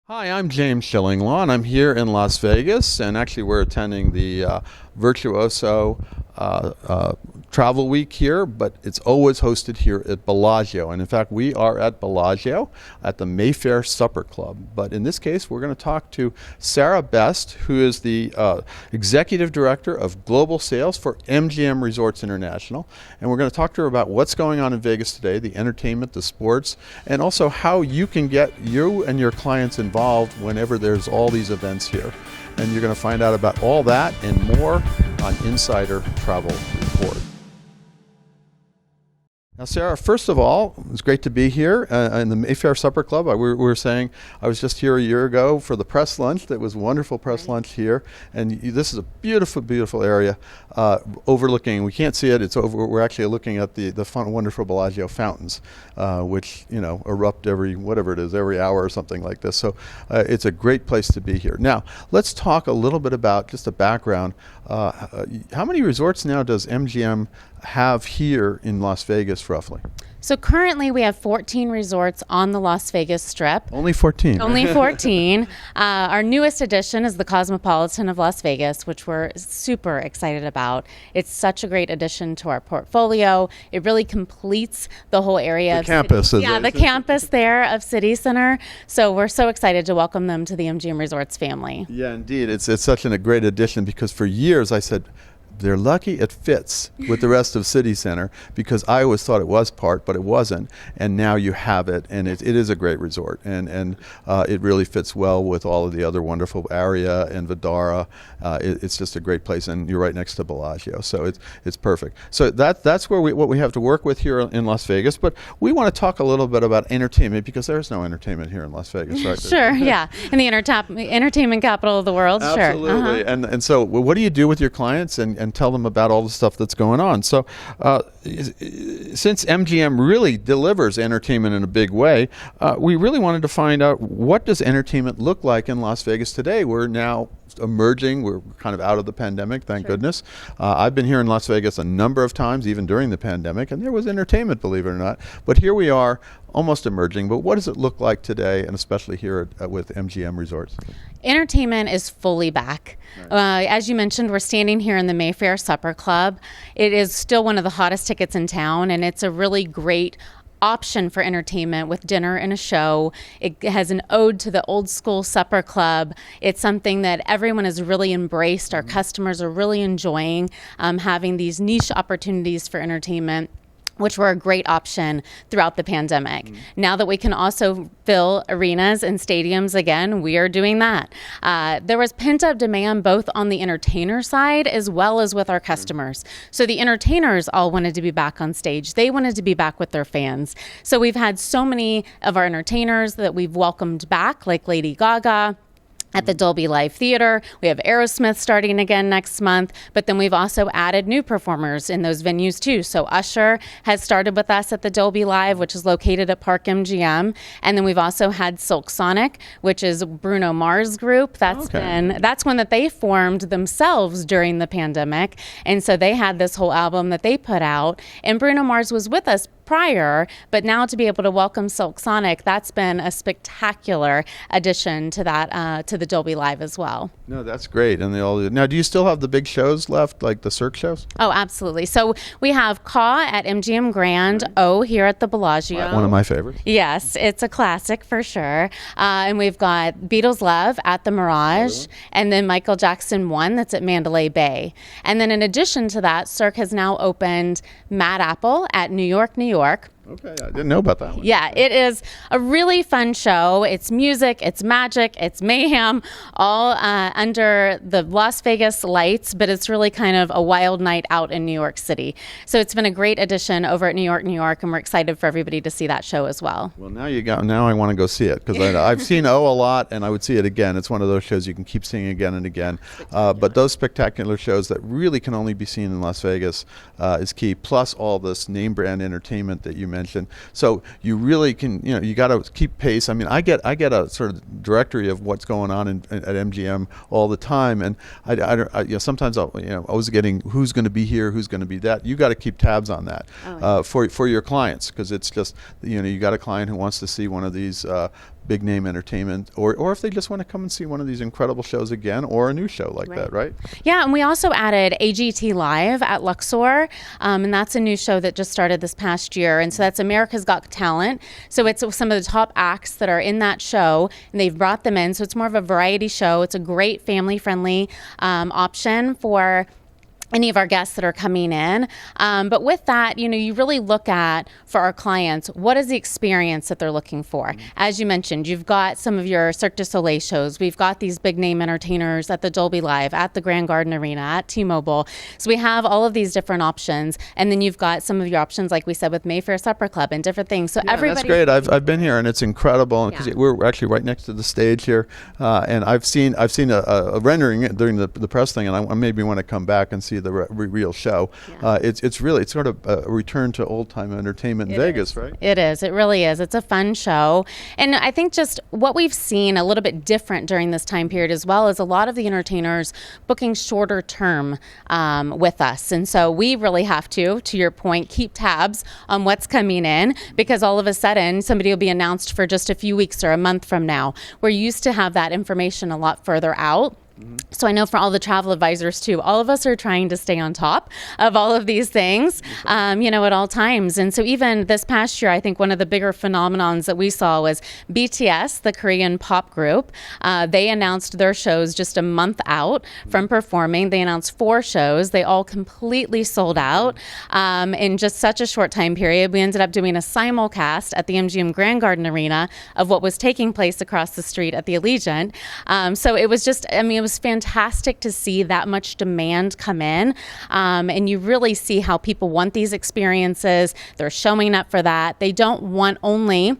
Hi, I'm James Shillinglaw, and I'm here in Las Vegas. And actually, we're attending the Virtuoso Travel Week here, but it's always hosted here at Bellagio. And in fact, we are at Bellagio at the Mayfair Supper Club. But in this case, we're going to talk to Sarah Best, who is the Executive Director of Global Sales for MGM Resorts International. And we're going to talk to her about what's going on in Vegas today, the entertainment, the sports, and also how you can get you and your clients involved whenever there's all these events here. And you're going to find out about all that and more on Insider Travel Report. Now, Sarah, first of all, it's great to be here in the Mayfair Supper Club. We were saying I was just here a year ago for the press lunch. That was a wonderful press lunch here. And this is a beautiful, beautiful area overlooking. We can't see it. It's over. We're actually looking at the wonderful Bellagio fountains, which erupt every hour or something like this. So it's a great place to be here. Now, let's talk a little bit about just a background. How many resorts now does MGM have here in Las Vegas, roughly? So currently we have 14 resorts on the Las Vegas Strip. Only 14. Only 14. Our newest addition is the Cosmopolitan of Las Vegas, which we're super excited about. It's such a great addition to our portfolio. It really completes the whole area. The campus. The campus there of City Center. So we're so excited to welcome them to the MGM Resorts family. Yeah, indeed. It's such a great addition because for years I said, they're lucky it fits with the rest of City Center, because I always thought it was part, but it wasn't. And now you have it, and it is a great resort, and it really fits well with all of the other wonderful area and Vidara. It's just a great place, and you're right next to Bellagio, so it's perfect. So that's what we have to work with here in Las Vegas. But we want to talk a little bit about entertainment, because there's no entertainment here in Las Vegas, right? Sure, yeah, in the entertainment capital of the world. Absolutely. Sure. Uh-huh. And so what do you do with your clients and tell them about all the stuff that's going on? So since MGM really delivers entertainment in a big way, we really wanted to find out, what does entertainment look like in Las Vegas today? We're now emerging. We're kind of out of the pandemic, thank goodness. I've been here in Las Vegas a number of times, even during the pandemic, and there was entertainment, believe it or not. But here we are, almost emerging. But what does it look like today, and especially here with MGM Resorts? Entertainment is fully back. Right. As you mentioned, we're standing here in the Mayfair Supper Club. It is still one of the hottest tickets in town, and it's a really great option for entertainment with dinner and a show. It has an ode to the old school supper club. It's something that everyone has really embraced. Our customers are really enjoying having these niche opportunities for entertainment, which were a great option throughout the pandemic. Now that we can also fill arenas and stadiums again, we are doing that. There was pent-up demand both on the entertainer side as well as with our customers. So the entertainers all wanted to be back on stage. They wanted to be back with their fans. So we've had so many of our entertainers that we've welcomed back, like Lady Gaga at the Dolby Live Theater. We have Aerosmith starting again next month, but then we've also added new performers in those venues too. So Usher has started with us at the Dolby Live, which is located at Park MGM. And then we've also had Silk Sonic, which is Bruno Mars group. That's one that they formed themselves during the pandemic. And so they had this whole album that they put out, and Bruno Mars was with us prior, but now to be able to welcome Silk Sonic, that's been a spectacular addition to that, to the Dolby Live as well. No, that's great. And now, do you still have the big shows left, like the Cirque shows? Oh, absolutely. So we have Caw at MGM Grand, O here at the Bellagio. One of my favorites. Yes, it's a classic for sure. And we've got Beatles Love at the Mirage, and then Michael Jackson 1 that's at Mandalay Bay. And then in addition to that, Cirque has now opened Mad Apple at New York, New York. Okay, I didn't know about that one. Yeah, it is a really fun show. It's music, it's magic, it's mayhem, all under the Las Vegas lights, but it's really kind of a wild night out in New York City. So it's been a great addition over at New York, New York, and we're excited for everybody to see that show as well. Well, now I want to go see it, because I've seen O a lot, and I would see it again. It's one of those shows you can keep seeing again and again. But those spectacular shows that really can only be seen in Las Vegas is key, plus all this name brand entertainment that you mentioned. So you really can, you got to keep pace. I mean, I get a sort of directory of what's going on at MGM all the time, and sometimes I was getting who's going to be here, who's going to be that. You got to keep tabs on that for your clients, because it's just you got a client who wants to see one of these big name entertainment, or if they just want to come and see one of these incredible shows again, or a new show like that, right? Yeah, and we also added AGT Live at Luxor, and that's a new show that just started this past year, and so that's America's Got Talent. So it's some of the top acts that are in that show, and they've brought them in, so it's more of a variety show. It's a great family-friendly option for any of our guests that are coming in. But with that, you really look at, for our clients, what is the experience that they're looking for? As you mentioned, you've got some of your Cirque du Soleil shows. We've got these big name entertainers at the Dolby Live, at the Grand Garden Arena, at T-Mobile. So we have all of these different options. And then you've got some of your options, like we said, with Mayfair Supper Club and different things. So everybody... That's great. I've been here, and it's incredible. Because we're actually right next to the stage here. And I've seen a rendering during the press thing, and I maybe want to come back and see the real show. It's really sort of a return to old time entertainment in Vegas, right? It is. It really is. It's a fun show, and I think just what we've seen a little bit different during this time period as well is a lot of the entertainers booking shorter term with us, and so we really have to your point, keep tabs on what's coming in, because all of a sudden somebody will be announced for just a few weeks or a month from now. We're used to have that information a lot further out. So I know for all the travel advisors too, all of us are trying to stay on top of all of these things, at all times. And so even this past year, I think one of the bigger phenomenons that we saw was BTS, the Korean pop group. They announced their shows just a month out from performing. They announced 4 shows. They all completely sold out in just such a short time period. We ended up doing a simulcast at the MGM Grand Garden Arena of what was taking place across the street at the Allegiant. So it was just, it was fantastic to see that much demand come in, and you really see how people want these experiences. They're showing up for that. They don't want only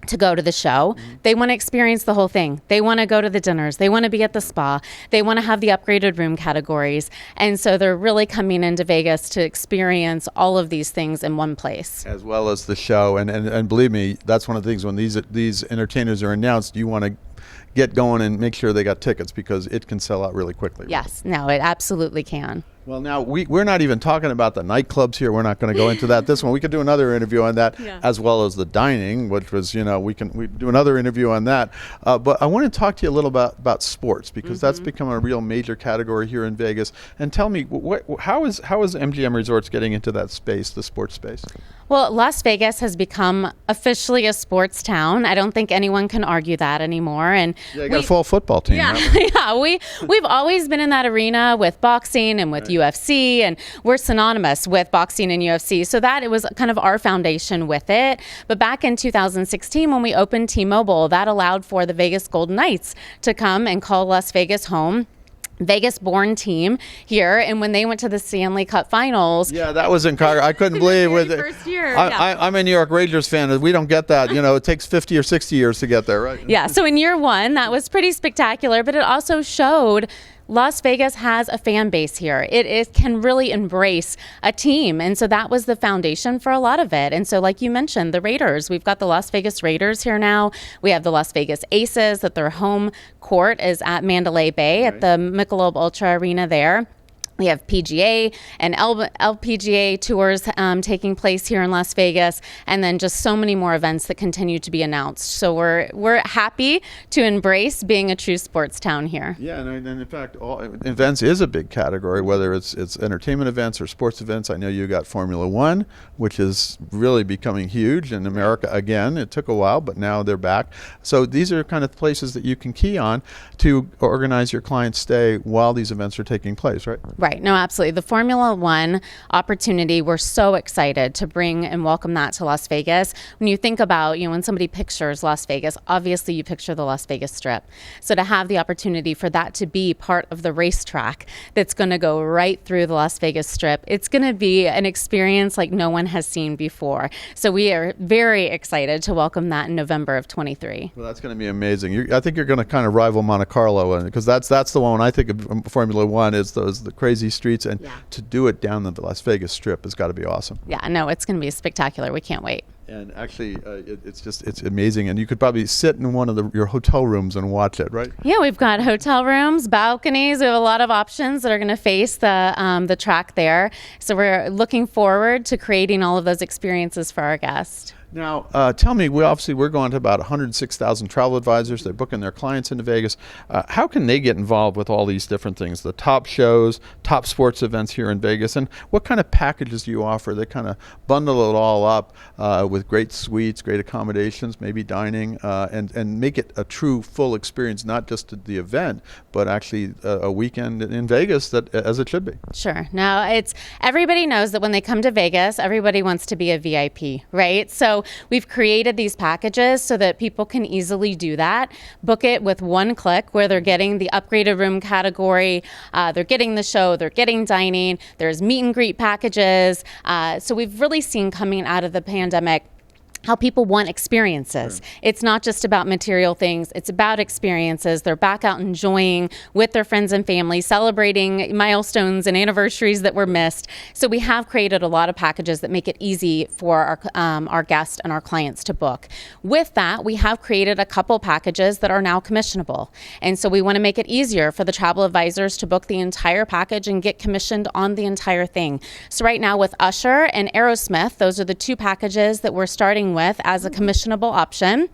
to go to the show. They want to experience the whole thing. They want to go to the dinners. They want to be at the spa. They want to have the upgraded room categories. And so they're really coming into Vegas to experience all of these things in one place. As well as the show. And believe me, that's one of the things when these entertainers are announced, you want to get going and make sure they got tickets, because it can sell out really quickly. Yes, no, it absolutely can. Well, now we're not even talking about the nightclubs here. We're not going to go into that. This one, we could do another interview on that, as well as the dining, which was, we do another interview on that. But I want to talk to you a little about sports, because that's become a real major category here in Vegas. And tell me, how is MGM Resorts getting into that space, the sports space? Well, Las Vegas has become officially a sports town. I don't think anyone can argue that anymore. And you got a full football team. Yeah, we've always been in that arena with boxing and with UFC, and we're synonymous with boxing and UFC. So that it was kind of our foundation with it. But back in 2016, when we opened T-Mobile, that allowed for the Vegas Golden Knights to come and call Las Vegas home. Vegas-born team here, and when they went to the Stanley Cup Finals, that was in Chicago. I couldn't believe it. First year, I'm a New York Rangers fan. We don't get that. It takes 50 or 60 years to get there, right? Yeah. So in year 1, that was pretty spectacular, but it also showed Las Vegas has a fan base here. It can really embrace a team. And so that was the foundation for a lot of it. And so like you mentioned, the Raiders, we've got the Las Vegas Raiders here now. We have the Las Vegas Aces, that their home court is at Mandalay Bay at the Michelob Ultra Arena there. We have PGA and LPGA tours taking place here in Las Vegas, and then just so many more events that continue to be announced. So we're happy to embrace being a true sports town here. Yeah, and in fact, all events is a big category, whether it's entertainment events or sports events. I know you got Formula One, which is really becoming huge in America again. It took a while, but now they're back. So these are kind of places that you can key on to organize your client's stay while these events are taking place, right? Right. No, absolutely. The Formula One opportunity, we're so excited to bring and welcome that to Las Vegas. When you think about, when somebody pictures Las Vegas, obviously you picture the Las Vegas Strip. So to have the opportunity for that to be part of the racetrack that's going to go right through the Las Vegas Strip, it's going to be an experience like no one has seen before. So we are very excited to welcome that in November of 23. Well, that's going to be amazing. I think you're going to kind of rival Monte Carlo, because that's the one when I think of Formula One, is the crazy busy streets, and to do it down the Las Vegas Strip has got to be awesome. Yeah, no, it's going to be spectacular. We can't wait. And actually, it's amazing. And you could probably sit in one of your hotel rooms and watch it, right? Yeah, we've got hotel rooms, balconies. We have a lot of options that are going to face the track there. So we're looking forward to creating all of those experiences for our guests. Now, tell me, we're going to about 106,000 travel advisors. They're booking their clients into Vegas. How can they get involved with all these different things, the top shows, top sports events here in Vegas? And what kind of packages do you offer that kind of bundle it all up with great suites, great accommodations, maybe dining, and make it a true full experience, not just the event, but actually a weekend in Vegas as it should be? Sure. Now, everybody knows that when they come to Vegas, everybody wants to be a VIP, right? So we've created these packages so that people can easily do that, book it with one click, where they're getting the upgraded room category, they're getting the show, they're getting dining, there's meet and greet packages. So we've really seen coming out of the pandemic how people want experiences. Sure. It's not just about material things, it's about experiences. They're back out enjoying with their friends and family, celebrating milestones and anniversaries that were missed. So we have created a lot of packages that make it easy for our guests and our clients to book. With that, we have created a couple packages that are now commissionable. And so we want to make it easier for the travel advisors to book the entire package and get commissioned on the entire thing. So right now with Usher and Aerosmith, those are the two packages that we're starting with as a commissionable option.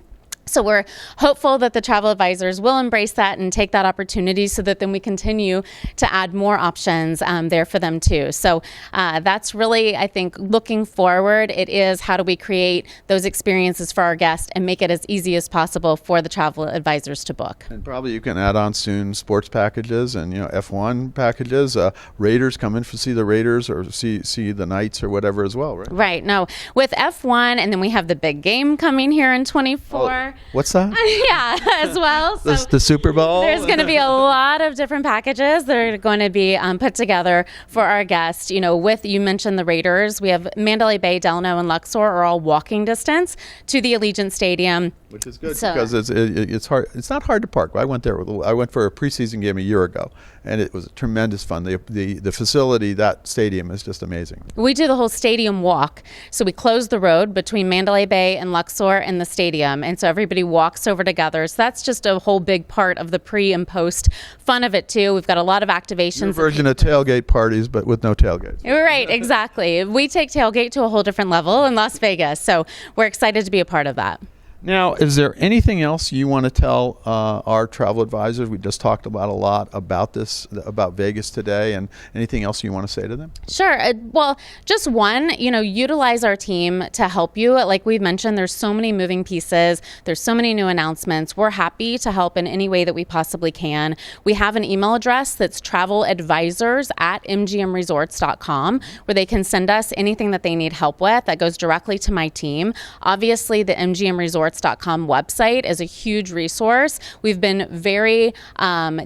So we're hopeful that the travel advisors will embrace that and take that opportunity so that then we continue to add more options there for them too. So that's really, I think, looking forward. It is how do we create those experiences for our guests and make it as easy as possible for the travel advisors to book. And probably you can add on soon sports packages and F1 packages. Raiders, come in to see the Raiders or see the Knights or whatever as well, right? Right. No, with F1, and then we have the big game coming here in 24. What's that? Yeah, as well. So the Super Bowl? There's going to be a lot of different packages that are going to be put together for our guests. You mentioned the Raiders. We have Mandalay Bay, Delano, and Luxor are all walking distance to the Allegiant Stadium. Which is good because it's hard. It's not hard to park. I went there. I went for a preseason game a year ago, and it was tremendous fun. The facility, that stadium, is just amazing. We do the whole stadium walk. So we close the road between Mandalay Bay and Luxor and the stadium, and so everybody walks over together. So that's just a whole big part of the pre and post fun of it too. We've got a lot of activations. Your version of tailgate parties, but with no tailgates. Right, exactly. We take tailgate to a whole different level in Las Vegas, so we're excited to be a part of that. Now, is there anything else you want to tell our travel advisors? We just talked about a lot about this, about Vegas today, and anything else you want to say to them? Sure. Well, just one, utilize our team to help you. Like we mentioned, there's so many moving pieces. There's so many new announcements. We're happy to help in any way that we possibly can. We have an email address that's traveladvisors@mgmresorts.com, where they can send us anything that they need help with. That goes directly to my team. Obviously, the mgmresorts.com website is a huge resource. We've been very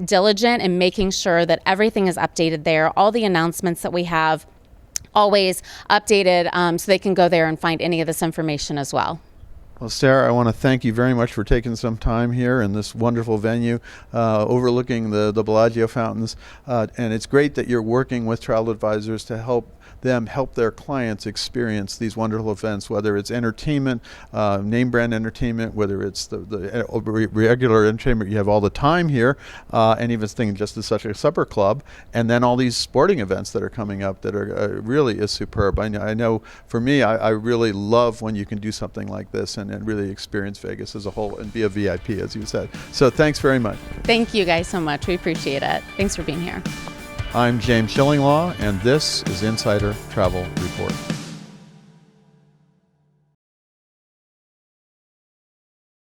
diligent in making sure that everything is updated there. All the announcements that we have always updated so they can go there and find any of this information as well. Well, Sarah, I want to thank you very much for taking some time here in this wonderful venue overlooking the Bellagio fountains. And it's great that you're working with travel advisors to help their clients experience these wonderful events, whether it's entertainment, name brand entertainment, whether it's the regular entertainment you have all the time here, and even thinking just as such a supper club, and then all these sporting events that are coming up that are really is superb. I know for me, I really love when you can do something like this and really experience Vegas as a whole and be a VIP, as you said. So thanks very much. Thank you guys so much. We appreciate it. Thanks for being here. I'm James Schillinglaw, and this is Insider Travel Report.